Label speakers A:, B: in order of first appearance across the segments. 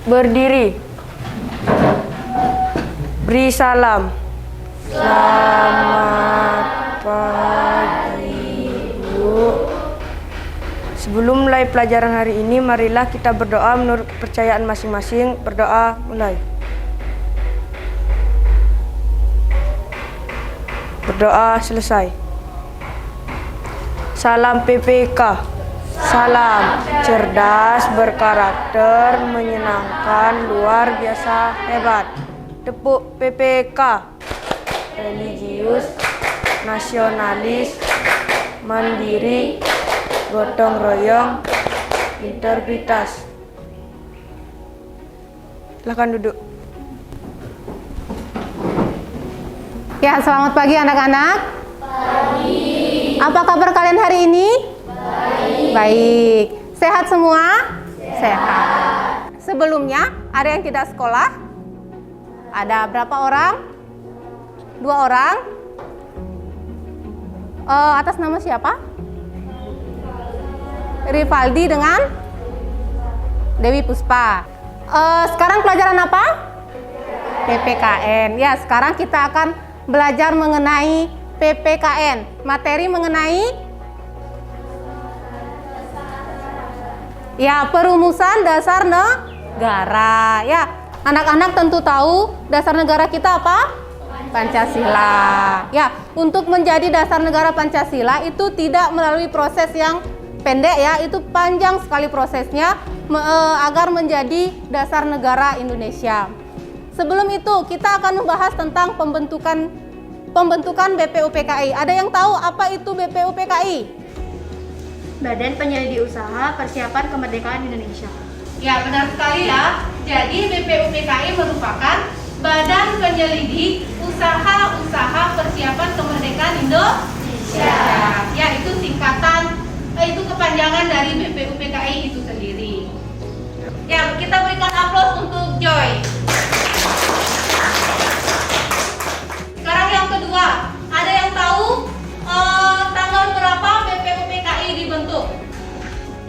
A: Berdiri. Beri salam. Selamat pagi, Bu. Sebelum mulai pelajaran hari ini, marilah kita berdoa menurut kepercayaan masing-masing. Berdoa, mulai. Berdoa selesai. Salam PPK. Salam cerdas, berkarakter, menyenangkan, luar biasa, hebat. Tepuk PPK. Religius, nasionalis, mandiri, gotong royong, integritas. Silakan duduk.
B: Ya, selamat pagi anak-anak. Pagi. Apa kabar kalian hari ini? Baik. Baik. Sehat semua? Sehat. Sebelumnya, ada yang tidak sekolah? Ada berapa orang? 2 orang. Atas nama siapa? Rivaldi dengan Dewi Puspa. Sekarang pelajaran apa? PPKN. Ya, sekarang kita akan belajar mengenai PPKN. Materi mengenai perumusan dasar negara. Ya, anak-anak tentu tahu dasar negara kita apa? Pancasila. Ya, untuk menjadi dasar negara Pancasila itu tidak melalui proses yang pendek ya, itu panjang sekali prosesnya agar menjadi dasar negara Indonesia. Sebelum itu kita akan membahas tentang pembentukan BPUPKI. Ada yang tahu apa itu BPUPKI?
C: Badan Penyelidik Usaha Persiapan Kemerdekaan Indonesia.
B: Ya, benar sekali ya. Jadi BPUPKI merupakan Badan Penyelidik Usaha-Usaha Persiapan Kemerdekaan Indonesia. Ya, itu singkatan, itu kepanjangan dari BPUPKI itu sendiri. Ya, kita berikan aplaus untuk Joy. Sekarang yang kedua, ada yang tahu tanggal berapa BPUPKI dibentuk?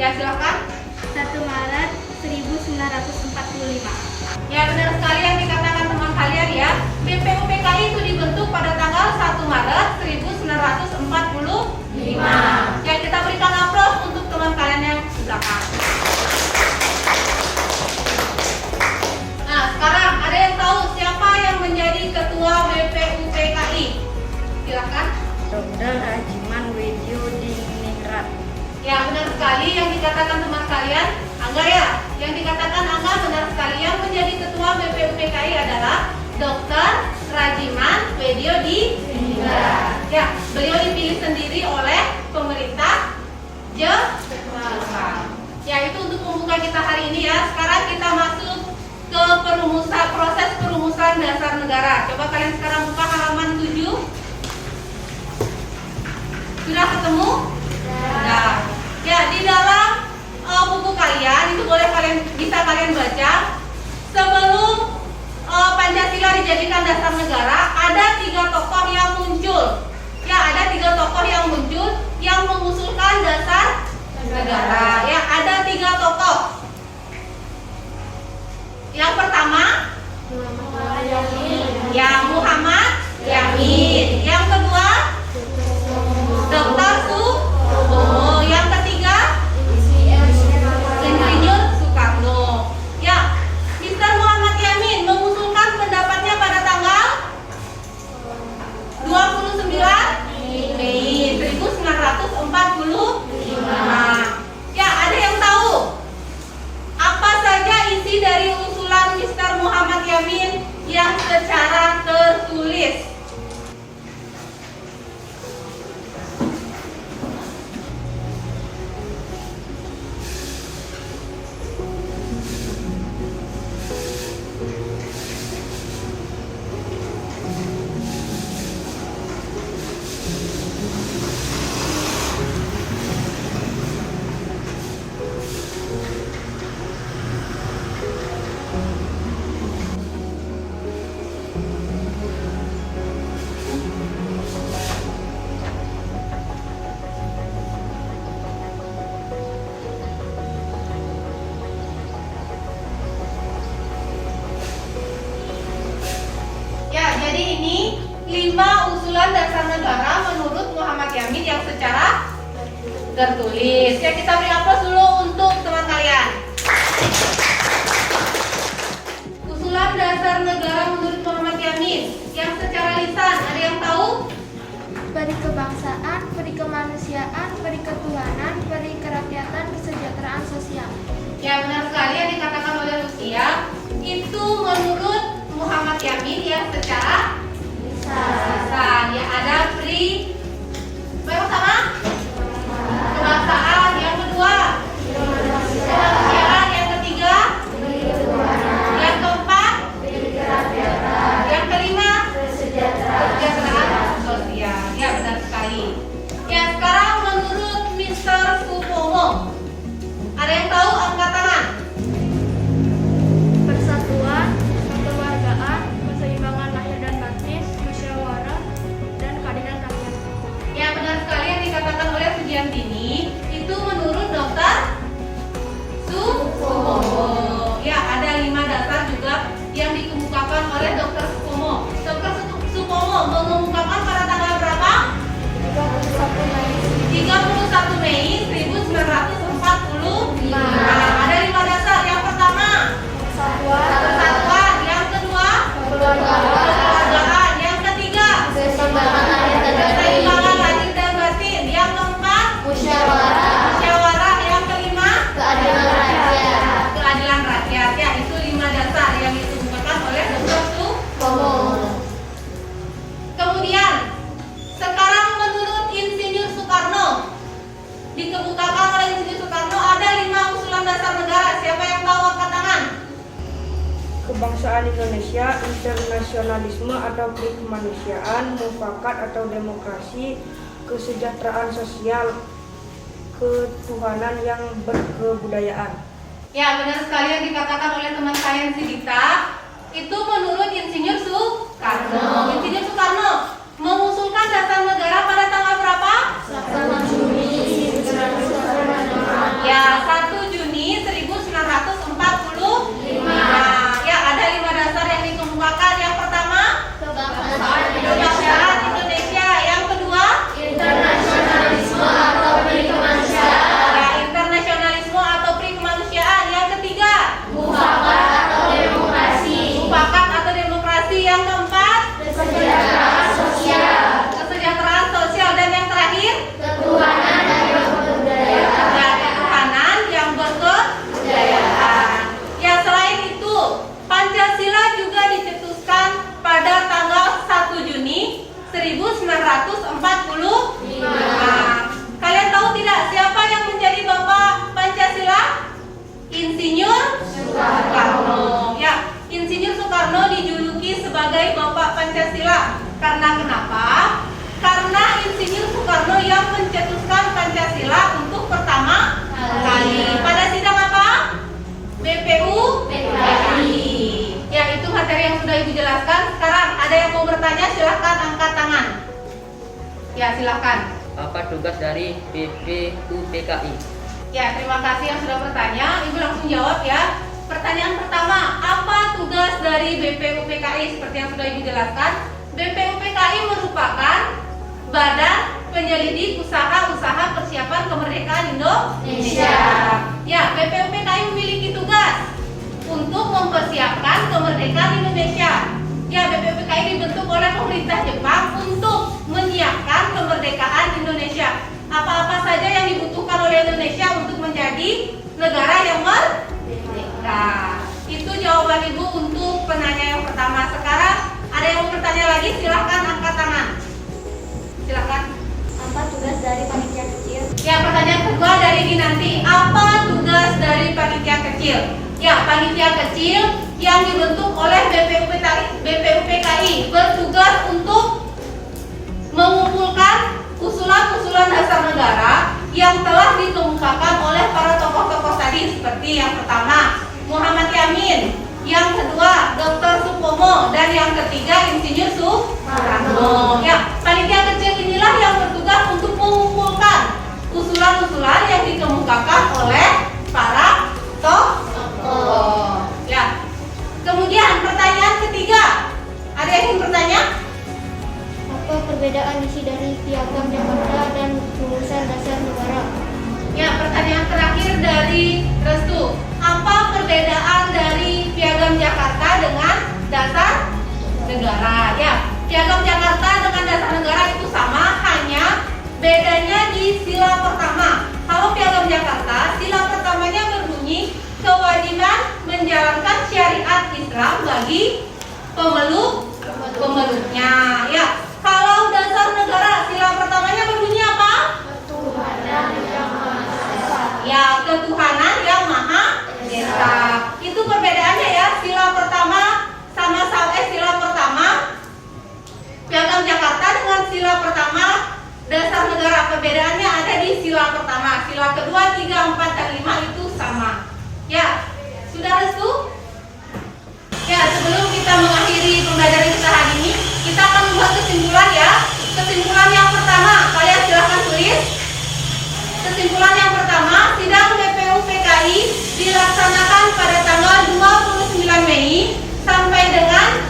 B: Ya, silakan.
C: 1 Maret 1945.
B: Ya, benar sekali yang dikatakan teman kalian ya. BPUPKI itu dibentuk pada tanggal 1 Maret 1945. Ya, kita berikan aplaus untuk teman kalian yang di belakang. Nah, sekarang ada yang tahu siapa yang menjadi ketua BPUPKI? Silakan.
C: Dr. Rajiman Wedyo Diningrat.
B: Ya, benar sekali yang dikatakan teman kalian, Angga ya. Yang dikatakan Angga benar sekali, yang menjadi ketua BPUPKI adalah Dr. Rajiman Wedyo Diningrat. Ya, beliau dipilih sendiri oleh pemerintah Jepang. Ya, itu untuk pembuka kita hari ini ya. Sekarang kita masuk ke proses perumusan dasar negara. Coba kalian sekarang buka halaman 7. Sudah ketemu? Sudah. Ya, di dalam buku kalian itu bisa kalian baca. Sebelum Pancasila dijadikan dasar negara, ada 3 tokoh yang muncul. Ya, ada 3 tokoh yang muncul yang mengusulkan dasar negara. Ya, ada 3 tokoh. Yang pertama, Muhammad Yamin. Yang kedua, Dr. Sutomo. Yang ketiga, Insinyur Soekarno. Ya, Mr. Muhammad Yamin mengusulkan pendapatnya pada tanggal 29 Mei 1945. Ya, ada yang tahu apa saja isi dari usulan Mr. Muhammad Yamin yang secara tertulis? Jadi ini 5 usulan dasar negara menurut Muhammad Yamin yang secara tertulis. Ya, kita beri aplaus dulu untuk teman kalian. Usulan dasar negara menurut Muhammad Yamin yang secara lisan, ada yang tahu?
C: Peri kebangsaan, peri kemanusiaan, peri ketuhanan, peri kerakyatan, kesejahteraan sosial.
B: Ya, benar sekali yang dikatakan oleh Lucia. Itu menurut Muhammad Yamin yang secara lisan. Ya, ada peri pertama kebangsaan, yang kedua kemanusiaan, yang ketiga yang keempat yang kelima kesejahteraan sosial. Ya, benar sekali. Ya, sekarang menurut Mr. Supomo, ada yang tahu? Angkat tangan.
C: Persatuan, kekeluargaan, keseimbangan lahir dan batin, musyawarah, dan keadilan rakyat.
B: Ya, benar sekali yang dikatakan oleh Sugiantini. Itu menurut Dokter Supomo. Ya, ada 5 dasar juga yang dikemukakan oleh Dokter Supomo. Dokter Supomo mengemukakan pada tanggal berapa? 31 Mei 1945. Ada 5 dasar. Yang pertama persatuan, yang kedua kekeluargaan, yang ketiga keseimbangan lahir dan batin, yang keempat musyawarah, yang kelima keadilan rakyat. Ya, itu 5 dasar yang dikemukakan oleh Dr. Supomo. Kemudian sekarang menurut Insinyur Soekarno, dikemukakan oleh Insinyur Soekarno ada 5 usulan dasar negara. Siapa yang tahu? Angkat tangan.
A: Kebangsaan Indonesia, internasionalisme atau peri kemanusiaan, mufakat atau demokrasi, kesejahteraan sosial, ketuhanan yang berkebudayaan.
B: Ya, benar sekali yang dikatakan oleh teman saya Sidita. Itu menurut Insinyur Soekarno. Insinyur Soekarno mengusulkan dasar negara pada tanggal berapa?
C: 1 Juni 1945.
B: Ya, 1 Juni 1945. Ya, ada 5 dasar yang dikemukakan. Yang pertama kebangsaan Indonesia. Yang kedua
C: Internasionalisme atau peri kemanusiaan.
B: ya, internasionalisme atau peri kemanusiaan. Yang ketiga
C: Mufakat atau demokrasi.
B: mufakat atau demokrasi. Yang keempat
C: Kesejahteraan sosial.
B: kesejahteraan sosial. Dan yang terakhir
C: Ketuhanan dan kebudayaan.
B: ya, ketuhanan yang berkebudayaan. Ya, selain itu Pancasila juga dicetuskan pada tanggal 1 Juni 1945. Kalian tahu tidak siapa yang menjadi bapak Pancasila? Insinyur Soekarno. Ya, Insinyur Soekarno dijuluki sebagai bapak Pancasila. Karena kenapa? Karena Insinyur Soekarno yang mencetuskan Pancasila untuk pertama kali. Pada sidang apa? BPU-PKI. Ya, itu materi yang sudah Ibu jelaskan. Sekarang ada yang mau bertanya, silahkan angkat tangan. Ya, silahkan.
D: Apa tugas dari BPU-PKI?
B: Ya, terima kasih yang sudah bertanya. Ibu langsung jawab ya. Pertanyaan pertama, apa tugas dari BPU-PKI? Seperti yang sudah Ibu jelaskan, BPU-PKI merupakan badan penyelidik usaha-usaha persiapan kemerdekaan Indonesia. Ya, BPU-PKI memiliki tugas untuk mempersiapkan kemerdekaan Indonesia. Ya, BPU-PKI dibentuk oleh pemerintah Jepang untuk menyiapkan kemerdekaan Indonesia. Apa-apa saja yang dibutuhkan oleh Indonesia untuk menjadi negara yang merdeka. Itu jawaban Ibu untuk penanya yang pertama. Sekarang ada yang mau bertanya lagi? Silahkan angkat tangan. Silahkan.
C: Apa tugas dari panitia kecil?
B: Ya, pertanyaan kedua dari Ginanti. Apa tugas dari panitia kecil? Ya, panitia kecil yang dibentuk oleh BPU-PKI bertugas untuk mengumpulkan usulan-usulan dasar negara yang telah dikemukakan oleh para tokoh-tokoh tadi, seperti yang pertama Muhammad Yamin, yang kedua Dr. Supomo, dan yang ketiga Insinyur Soekarno. Ya, panitia kecil inilah yang bertugas untuk mengumpulkan usulan-usulan yang dikemukakan oleh para tokoh. Ya. Kemudian pertanyaan ketiga, ada yang ingin bertanya?
C: perbedaan isi dari Piagam Jakarta dan rumusan dasar negara?
B: Ya, pertanyaan terakhir dari Restu. Apa perbedaan dari Piagam Jakarta dengan dasar negara? Ya, Piagam Jakarta dengan dasar negara itu sama, hanya bedanya di sila pertama. Kalau Piagam Jakarta, sila pertamanya berbunyi kewajiban menjalankan syariat Islam bagi pemeluknya. Ya, kalau dasar negara, sila pertamanya berbunyi apa? Ya, ketuhanan yang maha esa. Itu perbedaannya ya, sila pertama sama sila pertama Piagam Jakarta dengan sila pertama dasar negara. Perbedaannya ada di sila pertama. Sila kedua, 3, 4, dan 5 itu sama. Ya, sudah restu? Ya, sebelum kita mengakhiri pembelajaran kita hari ini, kita akan membuat kesimpulan ya. Kesimpulan yang pertama, kalian silahkan tulis. Kesimpulan yang pertama, sidang BPU PKI dilaksanakan pada tanggal 29 Mei sampai dengan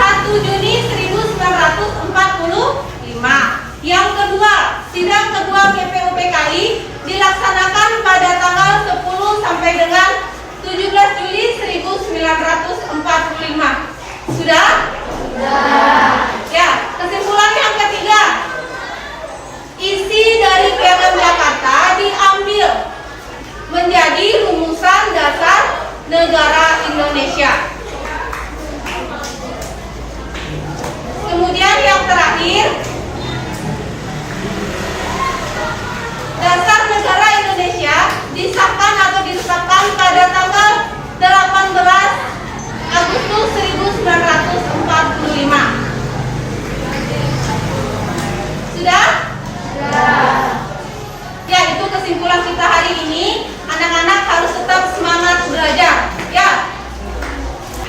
B: 1 Juni 1945. Yang kedua, sidang kedua BPU PKI dilaksanakan pada tanggal 10 sampai dengan 17 Juli 1945. Sudah? Sudah. Ya, kesimpulan yang ketiga. Isi dari Piagam Jakarta diambil menjadi rumusan dasar negara Indonesia. Kemudian yang terakhir, dasar negara Indonesia disahkan atau ditetapkan pada tanggal 18 Agustus 1945. Sudah? Ya, itu kesimpulan kita hari ini. Anak-anak harus tetap semangat belajar. Ya.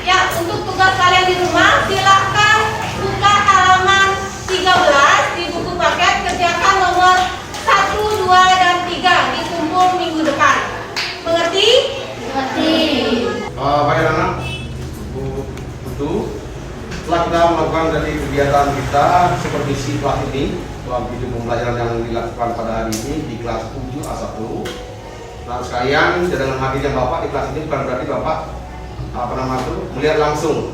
B: Ya, untuk tugas kalian di rumah, silahkan buka halaman 13 di buku paket, kerjakan nomor 1, 2, dan 3 di kumpul minggu depan. Mengerti? Mengerti.
E: Baik anak, Bu Putu, setelah kita melakukan dari kegiatan kita seperti si kelas ini, dalam video pembelajaran yang dilakukan pada hari ini di kelas 7 A1. Nah sekalian, dengan hadirnya Bapak di kelas ini bukan berarti Bapak melihat langsung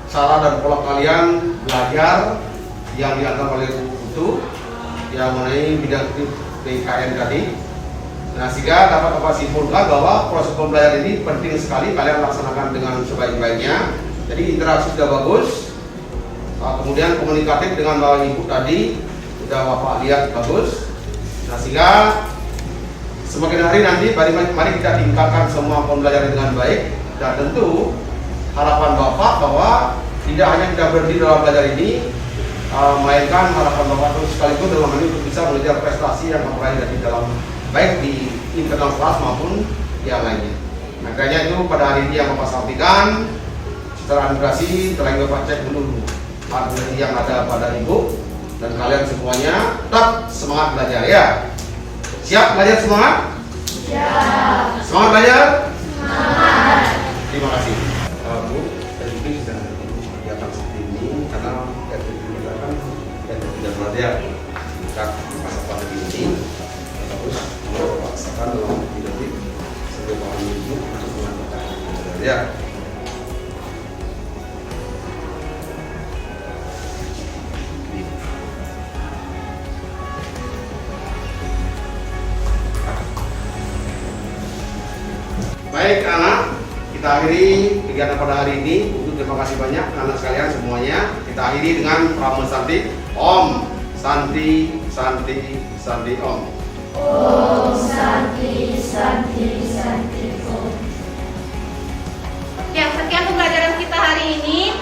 E: cara dan pola kalian belajar yang diantar oleh Bu Putu yang mengenai bidang PKN tadi. Nah sehingga dapat Bapak simpulkan bahwa proses pembelajaran ini penting sekali kalian laksanakan dengan sebaik-baiknya. Jadi interaksi sudah bagus, kemudian komunikatif dengan Bapak Ibu tadi sudah Bapak lihat bagus. Nah sehingga semakin hari nanti mari kita tingkatkan semua pembelajaran dengan baik, dan tentu harapan Bapak bahwa tidak hanya kita berhenti dalam belajar ini, melainkan harapan Bapak terus sekaligus dalam ini untuk bisa mengejar prestasi yang Bapak dari dalam baik di internal kelas maupun yang lainnya. Nah kayaknya itu pada hari ini yang Bapak sampaikan secara administrasi. Setelah itu Bapak cek dulu materi yang ada pada Ibu, dan kalian semuanya tetap semangat belajar ya. Siap belajar semangat? Siap. Semangat belajar? Semangat. Terima kasih. Bu, tadi sudah kegiatan seperti ini karena kita kan tidak belajar tingkat masa pandemi ini, terus memaksakan dalam detik sebagai Bapak Ibu untuk melakukan belajar. Baik anak, kita akhiri kegiatan pada hari ini. Terima kasih banyak anak sekalian semuanya. Kita akhiri dengan Prama Santi. Om Santi Santi Santi Om.
C: Om Santi Santi Santi Om.
B: Ya, sekian pembelajaran kita hari ini.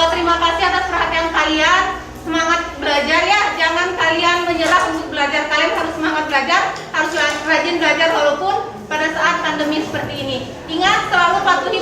B: Terima kasih atas perhatian kalian. Semangat belajar ya, jangan kalian menyerah untuk belajar. Kalian harus semangat belajar, harus rajin belajar walaupun pada saat pandemi seperti ini. Ingat, selalu patuhi